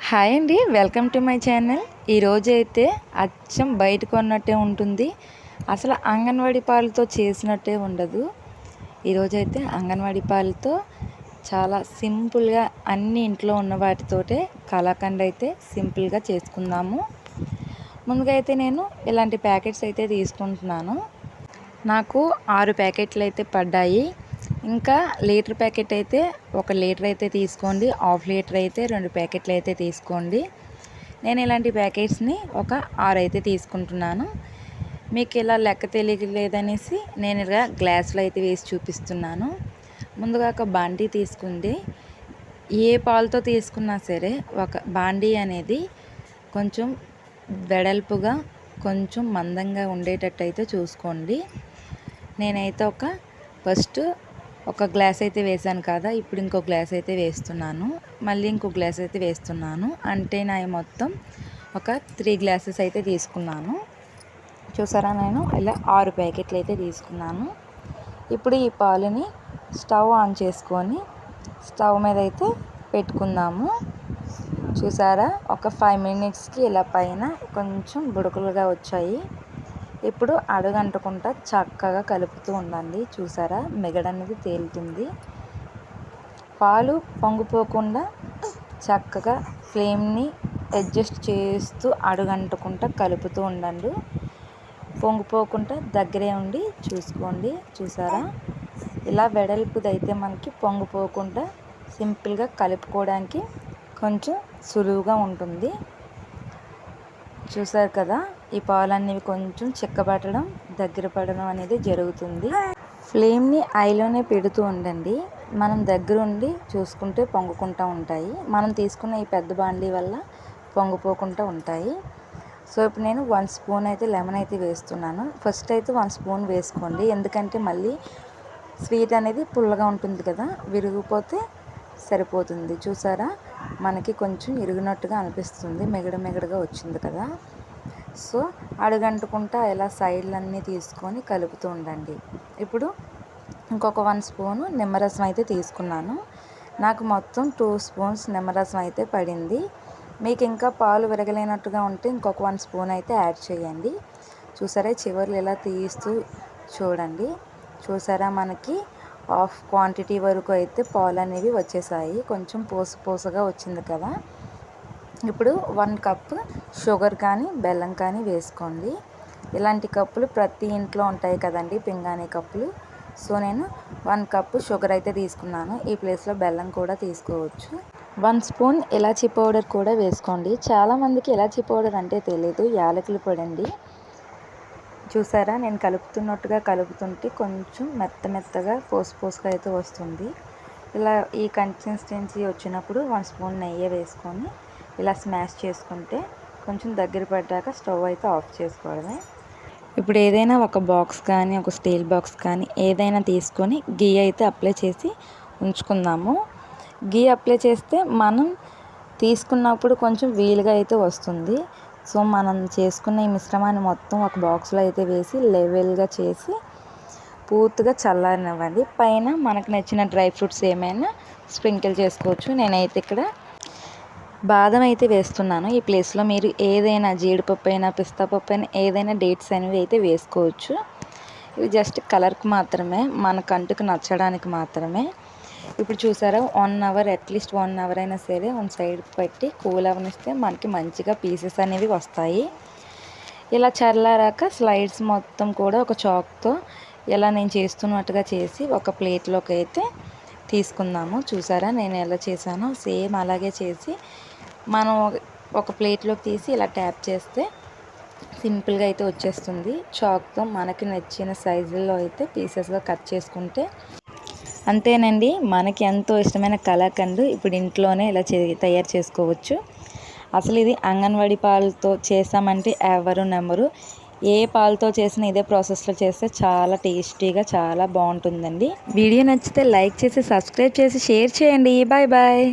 Hi అండి, welcome to my channel. ఈరోజైతే అచ్చం బయట కొన్నట్టే ఉంటుంది. అసలు అంగన్వాడీ పాలతో చేసినట్టే ఉండదు. ఈరోజైతే అంగన్వాడీ పాలతో చాలా సింపుల్గా అన్ని ఇంట్లో ఉన్న వాటితోటే కలాకండ్ అయితే సింపుల్గా చేసుకుందాము. ముందుగా అయితే నేను ఇలాంటి ప్యాకెట్స్ అయితే తీసుకుంటున్నాను. నాకు 6 ప్యాకెట్లు అయితే పడ్డాయి. ఇంకా లీటర్ ప్యాకెట్ అయితే 1 లీటర్ అయితే తీసుకోండి, హాఫ్ లీటర్ అయితే 2 ప్యాకెట్లు అయితే తీసుకోండి. నేను ఇలాంటి ప్యాకెట్స్ని ఒక 6 అయితే తీసుకుంటున్నాను. మీకు ఇలా లెక్క తెలియలేదనేసి నేను ఇలా గ్లాసులో అయితే వేసి చూపిస్తున్నాను. ముందుగా ఒక బాండీ తీసుకుంది. ఏ పాలతో తీసుకున్నా సరే ఒక బాండీ అనేది కొంచెం వెడల్పుగా కొంచెం మందంగా ఉండేటట్టు అయితే చూసుకోండి. నేనైతే ఫస్ట్ ఒక గ్లాస్ అయితే వేసాను కదా, ఇప్పుడు ఇంకో గ్లాస్ అయితే వేస్తున్నాను, మళ్ళీ ఇంకో గ్లాస్ అయితే వేస్తున్నాను. అంటే నా మొత్తం ఒక 3 గ్లాసెస్ అయితే తీసుకున్నాను. చూసారా, నేను ఇలా 6 ప్యాకెట్లు అయితే తీసుకున్నాను. ఇప్పుడు ఈ పాలుని స్టవ్ ఆన్ చేసుకొని స్టవ్ మీద అయితే పెట్టుకుందాము. చూసారా, ఒక 5 మినిట్స్కి ఇలా పైన కొంచెం బుడకలుగా వచ్చాయి. ఇప్పుడు అడుగంటకుండా చక్కగా కలుపుతూ ఉండండి. చూసారా, మిగడ అనేది తేలుతుంది. పాలు పొంగిపోకుండా చక్కగా ఫ్లేమ్ని అడ్జస్ట్ చేస్తూ అడుగంటకుండా కలుపుతూ ఉండండి. పొంగిపోకుండా దగ్గరే ఉండి చూసుకోండి. చూసారా, ఇలా వెడల్పుదైతే మనకి పొంగిపోకుండా సింపుల్గా కలుపుకోవడానికి కొంచెం సులువుగా ఉంటుంది. చూసారు కదా, ఈ పాలు అనేవి కొంచెం చిక్కబట్టడం దగ్గర పడడం అనేది జరుగుతుంది. ఫ్లేమ్ని ఐలోనే పెడుతూ ఉండండి. మనం దగ్గరుండి చూసుకుంటే పొంగుకుంటూ ఉంటాయి. మనం తీసుకున్న ఈ పెద్ద బాండీ వల్ల పొంగిపోకుండా ఉంటాయి. సో ఇప్పుడు నేను 1 స్పూన్ అయితే లెమన్ అయితే వేస్తున్నాను. ఫస్ట్ అయితే 1 స్పూన్ వేసుకోండి, ఎందుకంటే మళ్ళీ స్వీట్ అనేది పుల్లగా ఉంటుంది కదా, విరిగిపోతే సరిపోతుంది. చూసారా, మనకి కొంచెం ఇరిగినట్టుగా అనిపిస్తుంది, మెగడగా వచ్చింది కదా. సో అడుగంటుకుంటా ఇలా సైడ్లన్నీ తీసుకొని కలుపుతూ ఉండండి. ఇప్పుడు ఇంకొక 1 స్పూను నిమ్మరసం అయితే తీసుకున్నాను. నాకు మొత్తం 2 స్పూన్స్ నిమ్మరసం అయితే పడింది. మీకు ఇంకా పాలు విరగలేనట్టుగా ఉంటే ఇంకొక 1 స్పూన్ అయితే యాడ్ చేయండి. చూసారా, చివర్లు ఇలా తీస్తూ చూడండి. చూసారా, మనకి హాఫ్ క్వాంటిటీ వరకు అయితే పాలు అనేవి వచ్చేసాయి. కొంచెం పోసగా వచ్చింది కదా. ఇప్పుడు 1 కప్పు షుగర్ కానీ బెల్లం కానీ వేసుకోండి. ఇలాంటి కప్పులు ప్రతి ఇంట్లో ఉంటాయి కదండి, పింగాణీ కప్పులు. సో నేను 1 కప్పు షుగర్ అయితే తీసుకున్నాను. ఈ ప్లేస్లో బెల్లం కూడా తీసుకోవచ్చు. 1 స్పూన్ ఇలాచీ పౌడర్ కూడా వేసుకోండి. చాలామందికి ఇలాచీ పౌడర్ అంటే తెలియదు, యాలకుల పొడి అండి. చూసారా, నేను కలుపుతున్నట్టుగా కలుపుతుంటే కొంచెం మెత్తగా పోసుగా అయితే వస్తుంది. ఇలా ఈ కన్సిస్టెన్సీ వచ్చినప్పుడు 1 స్పూన్ నెయ్యి వేసుకొని ఇలా స్మాష్ చేసుకుంటే కొంచెం దగ్గర పడ్డాక స్టవ్ అయితే ఆఫ్ చేసుకోవడమే. ఇప్పుడు ఏదైనా ఒక బాక్స్ కానీ ఒక స్టీల్ బాక్స్ కానీ ఏదైనా తీసుకొని గీ అయితే అప్లై చేసి ఉంచుకుందాము. గీ అప్లై చేస్తే మనం తీసుకున్నప్పుడు కొంచెం వీలుగా అయితే వస్తుంది. సో మనం చేసుకున్న ఈ మిశ్రమాన్ని మొత్తం ఒక బాక్స్లో అయితే వేసి లెవెల్గా చేసి పూర్తిగా చల్లారనివ్వండి. పైన మనకు నచ్చిన డ్రై ఫ్రూట్స్ ఏమైనా స్ప్రింకిల్ చేసుకోవచ్చు. నేనైతే ఇక్కడ బాదం అయితే వేస్తున్నాను. ఈ ప్లేస్లో మీరు ఏదైనా జీడిపప్పు అయినా పిస్తా పప్పు అయినా ఏదైనా డేట్స్ అనేవి అయితే వేసుకోవచ్చు. ఇవి జస్ట్ కలర్కి మాత్రమే, మన కంటికి నచ్చడానికి మాత్రమే. ఇప్పుడు చూసారా, 1 అవర్ అట్లీస్ట్ 1 అవర్ అయినా సరే 1 సైడ్ పెట్టి కూల్ అవనిస్తే మనకి మంచిగా పీసెస్ అనేవి వస్తాయి. ఇలా చల్లారాక స్లైడ్స్ మొత్తం కూడా ఒక చాక్తో ఇలా నేను చేస్తున్నట్టుగా చేసి ఒక ప్లేట్లోకి అయితే తీసుకుందాము. చూసారా, నేను ఎలా చేశానో సేమ్ అలాగే చేసి మనం ఒక ప్లేట్లోకి తీసి ఇలా ట్యాప్ చేస్తే సింపుల్గా అయితే వచ్చేస్తుంది. చాక్తో మనకి నచ్చిన సైజుల్లో అయితే పీసెస్గా కట్ చేసుకుంటే అంతేనండి, మనకి ఎంతో ఇష్టమైన కలాకండ్ ఇప్పుడు ఇంట్లోనే ఇలా తయారు చేసుకోవచ్చు. అసలు ఇది అంగన్వాడీ పాలతో చేసామంటే ఎవరు నమ్మరు. ఏ పాలతో చేసినా ఇదే ప్రాసెస్లో చేస్తే చాలా టేస్టీగా చాలా బాగుంటుందండి. వీడియో నచ్చితే లైక్ చేసి సబ్స్క్రైబ్ చేసి షేర్ చేయండి. Bye bye.